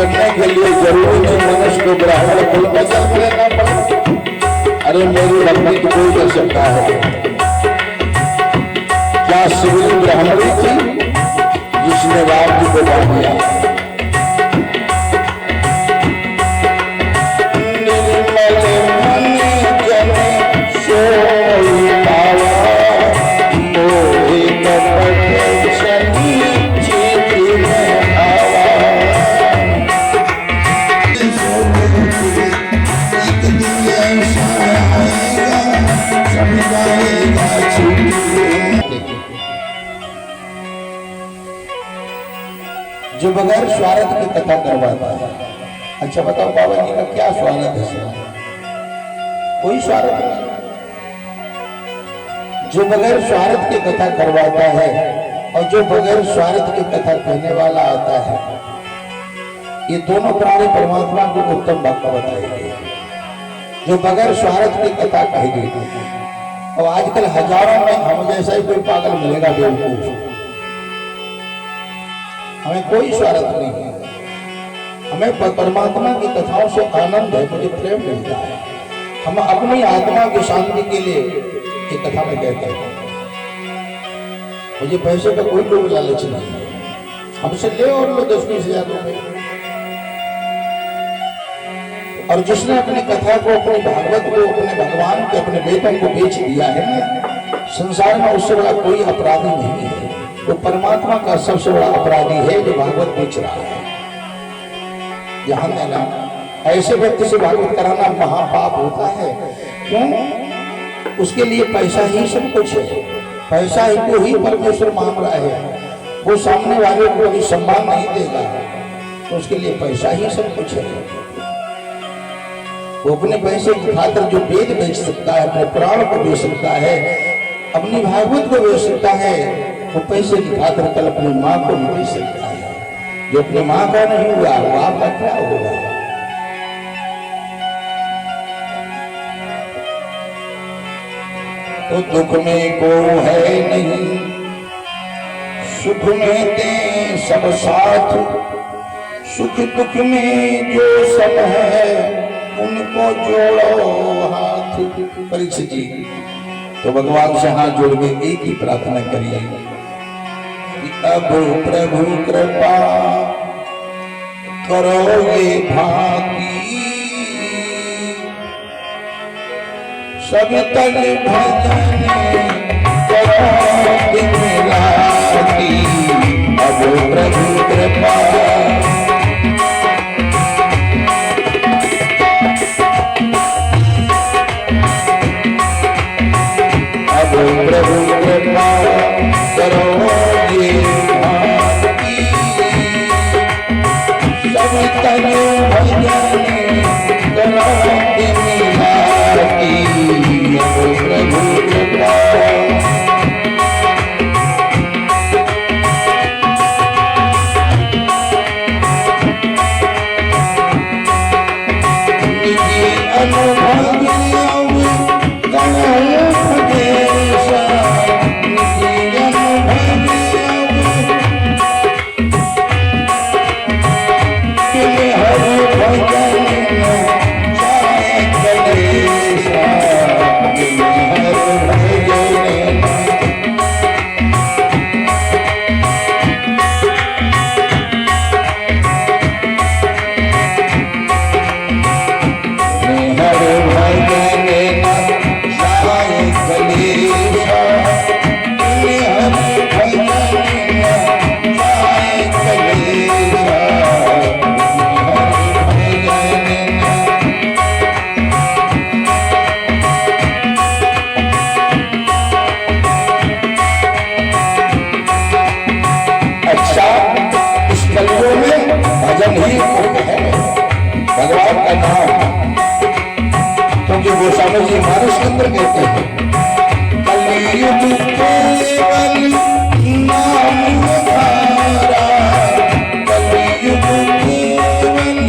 करने के लिए जरूरी नहीं मनुष्य को ब्राह्मण कुल में जन्म लेना पड़े। अरे मेरी भक्ति तो कोई कर सकता है। क्या शिवली ब्राह्मणी थी जिसने राम जी को बांध दिया? जो बगैर स्वार्थ की कथा करवाता है। अच्छा बताओ बाबा जी का क्या स्वार्थ है? कोई स्वार्थ नहीं। जो बगैर स्वार्थ की कथा करवाता है और जो बगैर स्वार्थ की कथा कहने वाला आता है, ये दोनों प्राणी परमात्मा को उत्तम भक्त बताएंगे। जो बगैर स्वार्थ की कथा कहेगी, और आजकल हजारों में हम जैसा ही कोई पागल मिलेगा बेवकूफ। हमें कोई स्वार्थ नहीं है। हमें परमात्मा की कथाओं से आनंद है, मुझे प्रेम मिलता है। हम अपनी आत्मा की शांति के लिए एक कथा में कहते हैं। मुझे पैसे का कोई लोग लालच नहीं है। हमसे ले और लो 10-20 हजार रुपए। और जिसने अपनी कथा को, अपने भागवत को, अपने भगवान को, अपने बेटों को बेच दिया है ना, संसार में उससे बड़ा कोई अपराधी नहीं है। वो परमात्मा का सबसे बड़ा अपराधी है जो भागवत बेच रहा है। ध्यान देना, ऐसे व्यक्ति से भागवत कराना महापाप होता है। क्यों? उसके लिए पैसा ही सब कुछ है। पैसा ही को ही परमेश्वर मांग रहा है। वो सामने वाले को भी सम्मान नहीं देगा तो उसके लिए पैसा ही सब कुछ है। वो अपने पैसे की खातिर जो वेद बेच सकता है, अपने प्राण को बेच सकता है, अपनी भागवत को बेच सकता है, वो पैसे की खातिर कल अपनी माँ को भी बेच सकता है। जो अपनी माँ का नहीं हुआ वो आपका क्या होगा? तो दुख में को है नहीं, सुख में दे सब साथ। सुख दुख में जो सब है उनको जोड़ो हाथ। परीक्षित जी तो भगवान से हाथ जोड़ के एक ही प्रार्थना करिए, अब प्रभु कृपा करो ये भागी, सब तक भजन करो दिन राती। अब प्रभु कृपा प्रभु कृपा करो ये भागी, सब तन भजन करो दिन राती। प्रभु कृपा निजी अनुभव भगवान का नाम, क्योंकि गोस्वामी जी मानस के अंदर कहते हैं कलयुग केवल नाम हमारा, कलयुग केवल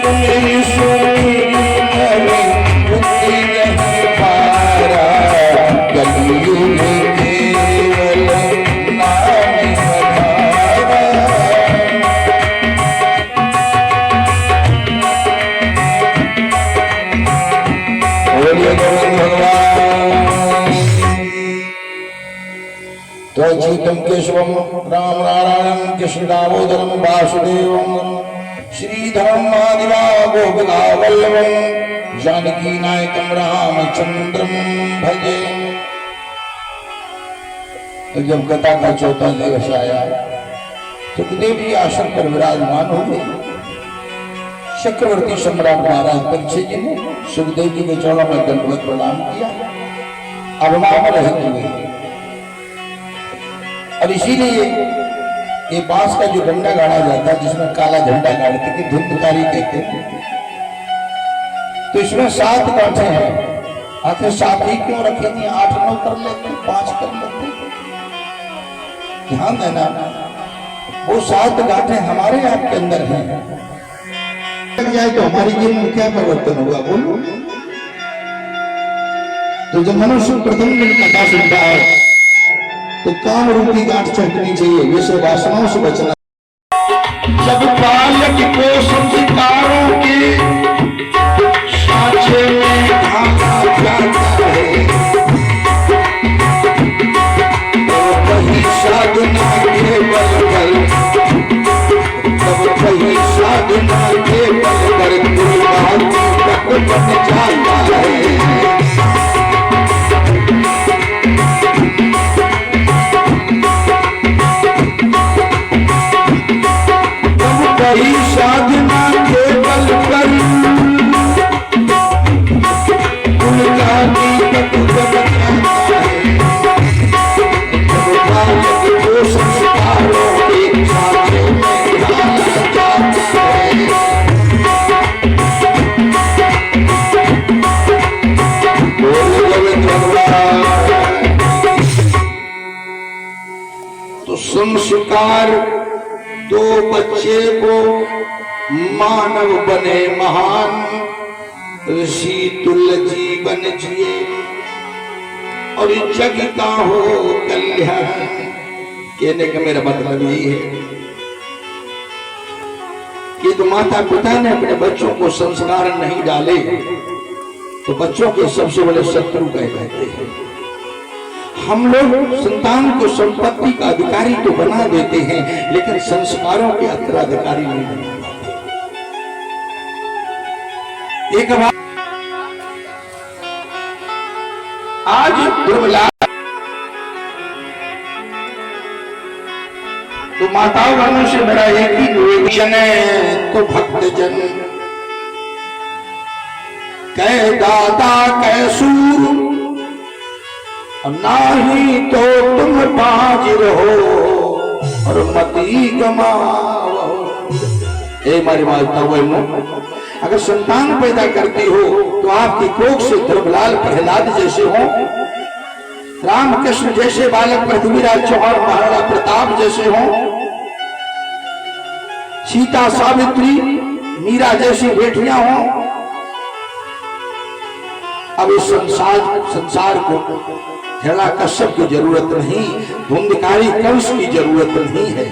सुनी सुनी नवी बुद्धि नहीं पारा। कलयुग केवल नाम हमारा, अच्युतम केशवम राम नारायण कृष्ण दामोदरम वासुदेवम श्रीधरम माधवा गोपिका वल्लभम जानकी नायकम रामचंद्रम भजे। तो जब कथा का चौथा दिवस आया, सुखदेव जी आसन पर विराजमान हो गए। चक्रवर्ती सम्राट महाराज परीक्षित जी ने सुखदेव जी के चरणों में दंडवत प्रणाम किया, अवमान रहित हुए। और इसीलिए ये बांस का जो डंडा गाड़ा जाता है, जिसमें काला झंडा गाड़ते कि धुंधकारी कहते हैं, तो इसमें 7 गांठें हैं। आखिर 7 ही क्यों रखे थी? 8-9 कर लेते, 5 कर लेते। ध्यान देना, वो 7 गांठें हमारे आपके अंदर हैं। लग जाए तो हमारी जीवन में क्या परिवर्तन होगा बोलो? तो जब मनुष्य प्रथम दिन कथा सुनता है तो काम रूपी गांठ छटनी चाहिए, विषय वासनाओं से बचना। जब बालक को संस्कारों के सांचे में ढाला जाता है, तो वही साधना के बल पर, तब वही साधना के बल पर गुरुवादी तक बन जाता है। वही साधना के बल पर उनका दीपक जब जाता है, जब बालक को संस्कारों के सांचे में ढाला जाता है। तो संस्कार तो बच्चे को मानव बने महान, ऋषि तुल्य जीवन जिए और जग का हो कल्याण। कहने का मेरा मतलब यही है कि तो माता पिता ने अपने बच्चों को संस्कार नहीं डाले तो बच्चों के सबसे बड़े शत्रु कहते हैं। हम लोग संतान को संपत्ति का अधिकारी तो बना देते हैं, लेकिन संस्कारों के उत्तराधिकारी नहीं बना पाते। एक बात आज दुर्बला तो माताओं बहनों से मेरा एक ही निवेदन है, तो भक्त जन कै दाता कै सूर, नाही तो तुम बाज रहो और मती गमाओ। ए मारी माता बहनों, अगर संतान पैदा करती हो तो आपकी कोख से ध्रुवलाल प्रहलाद जैसे हो, रामकृष्ण जैसे बालक पृथ्वीराज चौहान महाराणा प्रताप जैसे हो, सीता सावित्री मीरा जैसी बेटियां हो। अब इस संसार को हिरण्यकश्यप की जरूरत नहीं, धुंधकारी कंस की जरूरत नहीं है।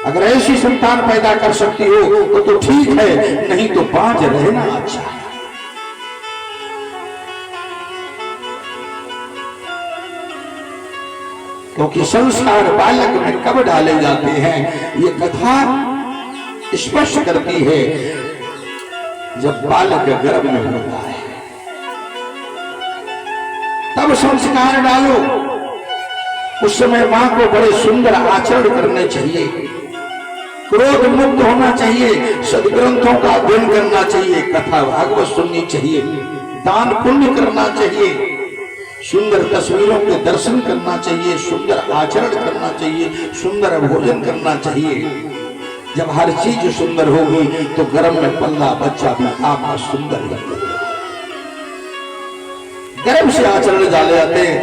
अगर ऐसी संतान पैदा कर सकती हो तो ठीक है, नहीं तो बांझ रहना अच्छा है। क्योंकि संस्कार बालक में कब डाले जाते हैं, ये कथा स्पष्ट करती है जब बालक गर्भ में होता है तब संस्कार डालो। उस समय मां को बड़े सुंदर आचरण करने चाहिए, क्रोध मुक्त होना चाहिए, सदग्रंथों का अध्ययन करना चाहिए, कथा भागवत सुननी चाहिए, दान पुण्य करना चाहिए, सुंदर तस्वीरों के दर्शन करना चाहिए, सुंदर आचरण करना चाहिए, सुंदर भोजन करना चाहिए। जब हर चीज सुंदर होगी तो गर्भ में पल्ला बच्चा भी आपका सुंदर लगेगा। गर्भ से आचरण डाले जाते हैं।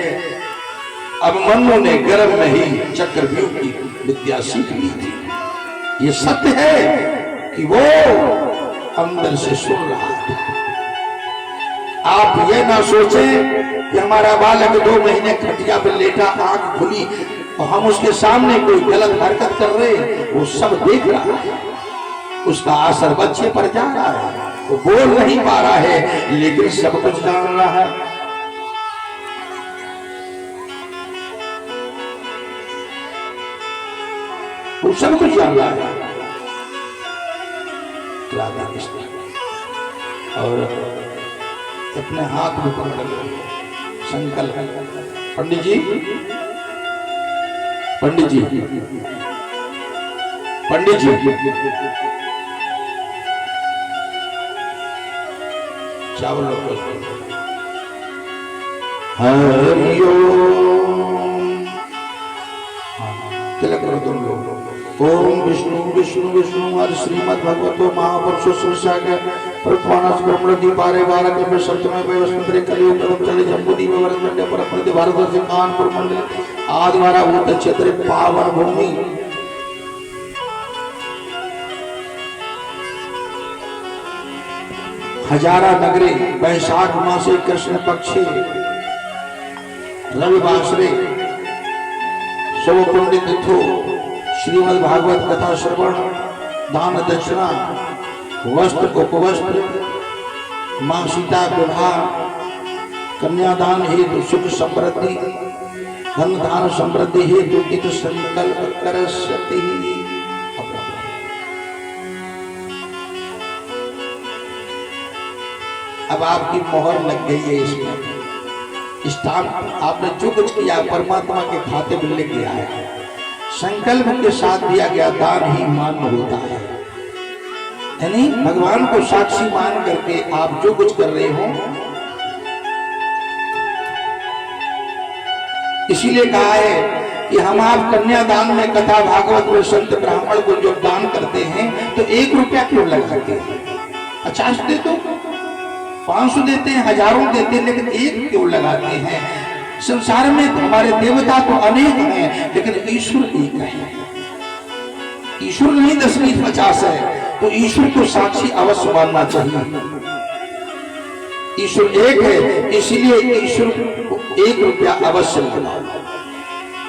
अब मनु ने गर्भ में ही चक्रव्यूह की विद्या सीख ली थी। ये सत्य है कि वो अंदर से सुन रहा था। आप ये ना सोचें कि हमारा बालक 2 महीने खटिया पर लेटा, आंख खुली और हम उसके सामने कोई गलत हरकत कर रहे हैं, वो सब देख रहा है, उसका असर बच्चे पर जा रहा है, वो बोल नहीं पा रहा है लेकिन सब कुछ जान रहा है। वो सब कुछ जान रहा है। राधा कृष्ण और अपने हाथ में पकड़ लो संकल्प। पंडित जी, पंडित जी, पंडित जी, चावल लो। हरि ओम, तिलक करो तुम लोग। ओम विष्णु विष्णु विष्णु हर श्रीमद् भगवतो महापुरुषो सुरसागर प्रथमानस ब्रह्मणि पारे बालक में सप्तमे वैवस्वंतरे कलियुग कदम चले जम्बूदीप वरदंडे परमपति भारतवर्ष कानपुर मंडल आद्वारा भूत क्षेत्र पावन भूमि हजारा नगरे वैशाख मासे कृष्ण पक्षे रविवासरे सब पंडित थो श्रीमद् भागवत कथा श्रवण दान दक्षिणा वस्त्र उपवस्त्र मां सीता विवाह कन्यादान हेतु सुख समृद्धि धन धान समृद्धि हेतु इत संकल्प करस्यति। अब आपकी मोहर लग गई है इसमें, स्टाम्प आपने जो कुछ किया परमात्मा के खाते में लिख दिया है। संकल्प के साथ दिया गया दान ही मान्य होता है, यानी भगवान को साक्षी मान करके आप जो कुछ कर रहे हो। इसीलिए कहा है कि हम आप कन्यादान में कथा भागवत में संत ब्राह्मण को जो दान करते हैं तो 1 रुपया क्यों लगाते हैं? 50 दे दो, 500 देते हैं, हजारों देते हैं, लेकिन 1 क्यों लगाते हैं? संसार में हमारे देवता तो अनेक हैं लेकिन ईश्वर एक है। ईश्वर नहीं 10-20-50 है, तो ईश्वर को साक्षी अवश्य मानना चाहिए। ईश्वर एक है, इसलिए ईश्वर को 1 रुपया अवश्य लगाओ।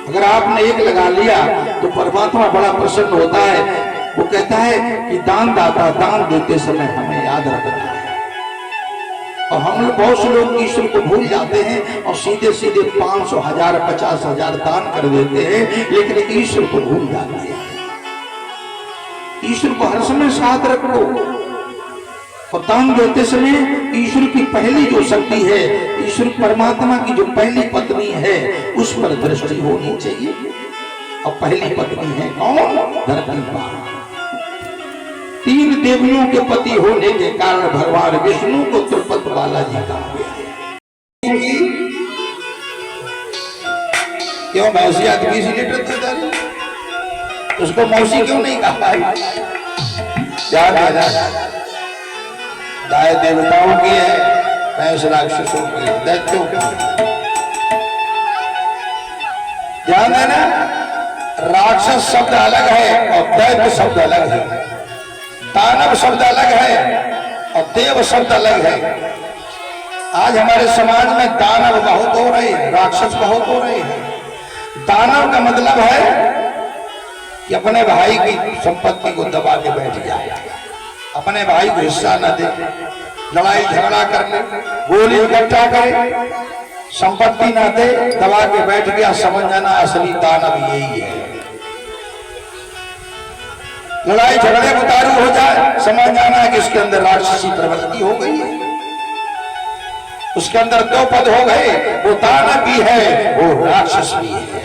अगर आपने 1 लगा लिया तो परमात्मा बड़ा प्रसन्न होता है। वो कहता है कि दान दाता दान देते समय हमें याद रखना है। और हम लोग बहुत से लोग ईश्वर को भूल जाते हैं और सीधे सीधे 500, 1000, 50,000 दान कर देते हैं, लेकिन ईश्वर को भूल जाते हैं। ईश्वर को हर समय साथ रखो और दान देते समय ईश्वर की पहली जो शक्ति है, ईश्वर परमात्मा की जो पहली पत्नी है उस पर दृष्टि होनी चाहिए। और पहली पत्नी है कौन? धरती मां। 3 देवियों के पति होने के कारण भगवान विष्णु को तिरुपति बालाजी कहा गया। क्यों मौसी आदमी 20 लीटर दूध, उसको मौसी क्यों नहीं कहा? गाय देवताओं की है, भैंस राक्षसों की है, दैत्यों की। ध्यान देना, राक्षस शब्द अलग है और दैत्य शब्द अलग है। दानव शब्द अलग है और देव शब्द अलग है। आज हमारे समाज में दानव बहुत हो रहे हैं, राक्षस बहुत हो रहे हैं। दानव का मतलब है कि अपने भाई की संपत्ति को दबा के बैठ जाए, अपने भाई को हिस्सा न दे, लड़ाई झगड़ा कर ले, गोली इकट्ठा करे, संपत्ति न दे, दबा के बैठ गया। समझ जाना असली दानव यही है। लड़ाई झगड़े उतारू हो जाए, समझ जाना है कि इसके अंदर राक्षसी प्रवृत्ति हो गई है, उसके अंदर 2 पद हो गए, वो दानव भी है, वो राक्षस भी है।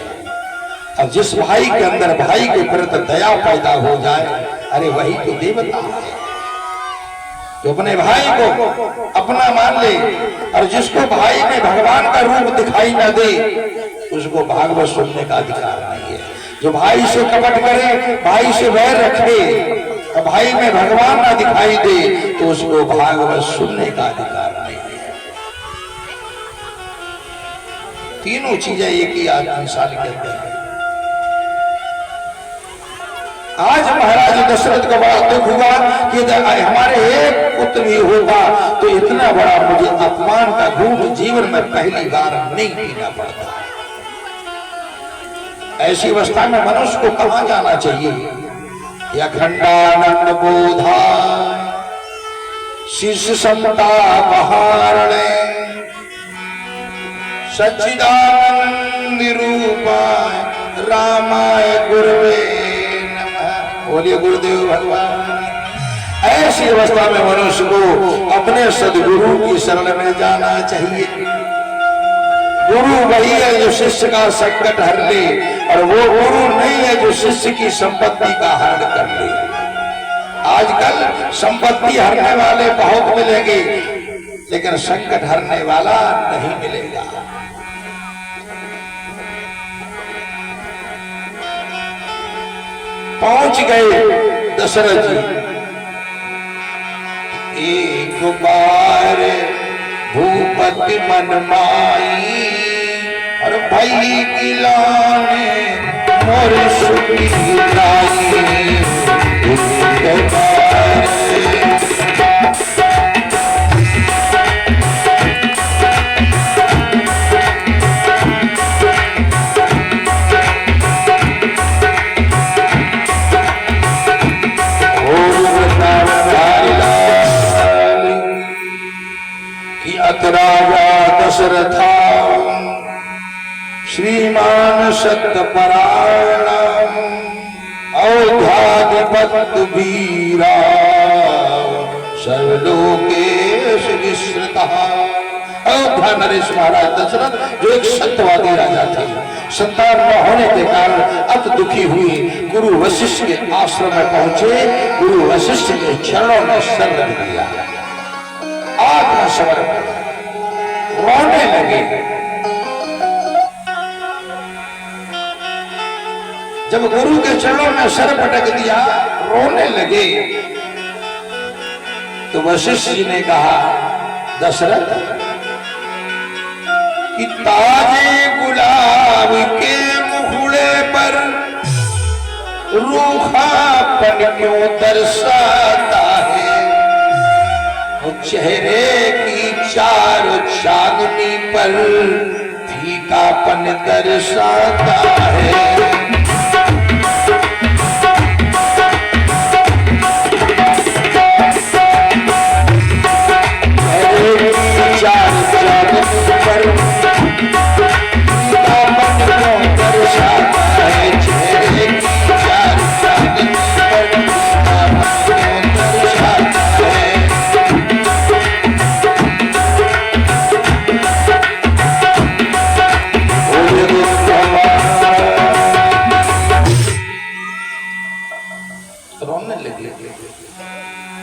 और जिस भाई के अंदर भाई के प्रति दया पैदा हो जाए, अरे वही तो देवता है। जो अपने भाई को अपना मान ले, और जिसको भाई में भगवान का रूप दिखाई न दे, उसको भागवत सुनने का अधिकार नहीं है। जो भाई से कपट करे, भाई से वैर रखे और भाई में भगवान ना दिखाई दे, तो उसको भागवत सुनने का अधिकार नहीं है। तीनों चीजें एक ही आदमी इंसान के अंदर है। आज महाराज दशरथ का बड़ा दुख हुआ कि हमारे एक पुत्र भी होगा तो इतना बड़ा मुझे अपमान का घूंट जीवन में पहली बार नहीं पीना पड़ता। ऐसी अवस्था में मनुष्य को कहां जाना चाहिए? अखंडानंद बोधा शिष्य संतापहारणे सच्चिदानंद रूपाय रामाय गुरवे बोलिए गुरुदेव भगवान। ऐसी अवस्था में मनुष्य को अपने सदगुरु की शरण में जाना चाहिए। गुरु वही है जो शिष्य का संकट हर ले, और वो गुरु नहीं है जो शिष्य की संपत्ति का हरण कर ले। आजकल संपत्ति हरने वाले बहुत मिलेंगे, लेकिन संकट हरने वाला नहीं मिलेगा। पहुंच गए दशरथ जी। एक बार भूपति मन माई, और भई गिलाने मोर सुखी लाई। एक बार राजा दशरथा श्रीमान सत्यपरायण, अयोध्याधिपत वीरा, सर्वलोकेश विश्रुता। अयोध्या नरेश महाराज दशरथ जो एक सत्यवादी राजा थे, संतान न होने के कारण अत दुखी हुई गुरु वशिष्ठ के आश्रम में पहुंचे। गुरु वशिष्ठ के चरणों में सर रख दिया, आत्मसमर्पण, रोने लगे। जब गुरु के चरणों में सर पटक दिया, रोने लगे, तो वशिष्ठ जी ने कहा, दशरथ कि ताजे गुलाब के मुखड़े पर रूखापन क्यों दर्शाता है? चेहरे की चारों चांदनी पर फीकापन दर्शाता है।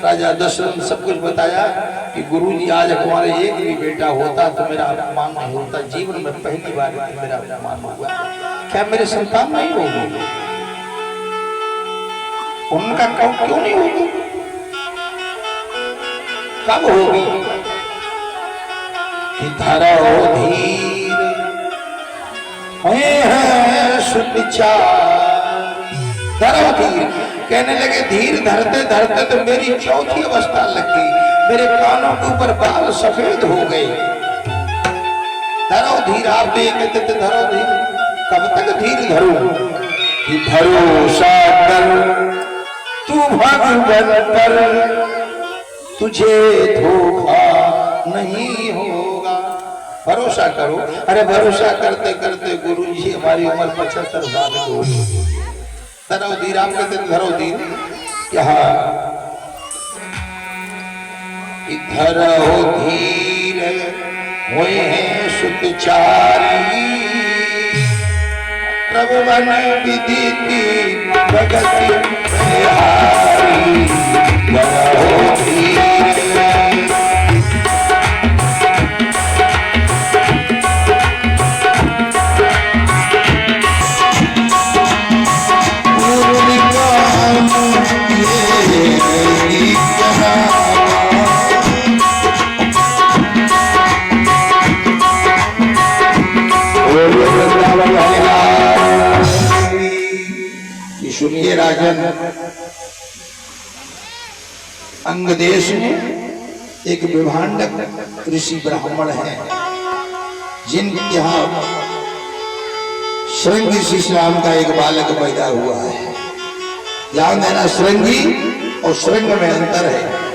राजा दशरथ ने सब कुछ बताया कि गुरुजी आज हमारे एक भी बेटा होता तो मेरा अपमान नहीं होता। जीवन में पहली बार मेरा अपमान हुआ, क्या मेरे संतान नहीं होगी? उनका कौन क्यों नहीं होगी? कब होगी? धरो धीर है सुविचार। धरो धीर कहने लगे, धीर धरते धरते तो मेरी चौथी अवस्था लग गई, मेरे कानों के ऊपर बाल सफेद हो गए। धरो धीर, आप तो ये कहते थे धरो धीर, कब तक धीर धरो? भरोसा कर तू भगवान पर, तुझे धोखा नहीं होगा। भरोसा करो। अरे भरोसा करते करते गुरुजी हमारी उम्र 75 साल हो गई। धरो धीर, आप कहते धरो धीर, यहाँ धरो धीर हुए हैं सुतचारी, प्रभु मन विदिति भगति बिहारी। धरो धीर सुनिए राजन, अंग देश में एक विभांडक ऋषि ब्राह्मण है, जिनके यहाँ श्रृंगी श्री राम का एक बालक पैदा हुआ है। ध्यान देना, श्रृंगी और श्रृंग में अंतर है।